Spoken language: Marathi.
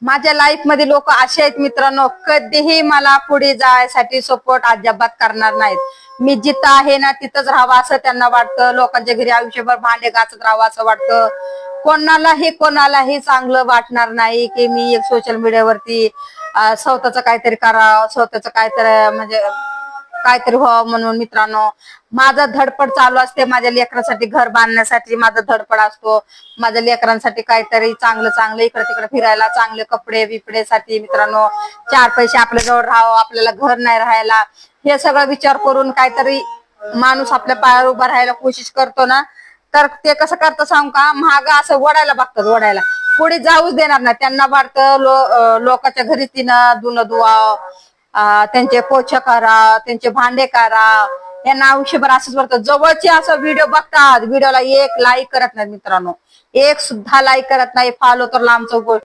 माझ्या लाईफ मध्ये लोक असे आहेत मित्रांनो, कधीही मला पुढे जायसाठी सपोर्ट अजिबात करणार नाहीत। मी जिथं आहे ना तिथंच राहावं असं त्यांना वाटतं। लोकांच्या घरी आयुष्यभर भांडे घासत राहावं असं वाटतं। कोणालाही चांगलं वाटणार नाही की मी एक सोशल मीडियावरती स्वतःच काहीतरी करावं, स्वतःच काहीतरी म्हणजे काहीतरी व्हावं म्हणून। मित्रांनो, माझा धडपड चालू असते माझ्या लेकरांसाठी, घर बांधण्यासाठी माझा धडपड असतो। माझ्या लेकरांसाठी काहीतरी चांगलं चांगलं इकडे तिकडे फिरायला, चांगले कपडे बिपडेसाठी मित्रांनो, चार पैसे आपल्या जवळ राहावं, आपल्याला घर नाही राहायला, हे सगळं विचार करून काहीतरी माणूस आपल्या पायावर उभा राहायला कोशिश करतो ना, तर ते कसं करतं सांगू का, महाग असं वडायला बघतात, वडायला पुढे जाऊच देणार नाही। त्यांना वाटतं लोकांच्या घरी तिनं धुणं धुवावं, त्यांचे पोछे करा, त्यांचे भांडे करा, यांना आयुष्यभर असंच वाटतं। जवळचे असं व्हिडिओ बघतात, व्हिडिओला एक लाईक करत नाही मित्रांनो, एक सुद्धा लाईक करत नाही, फॉलो तर लांबचं गोष्ट।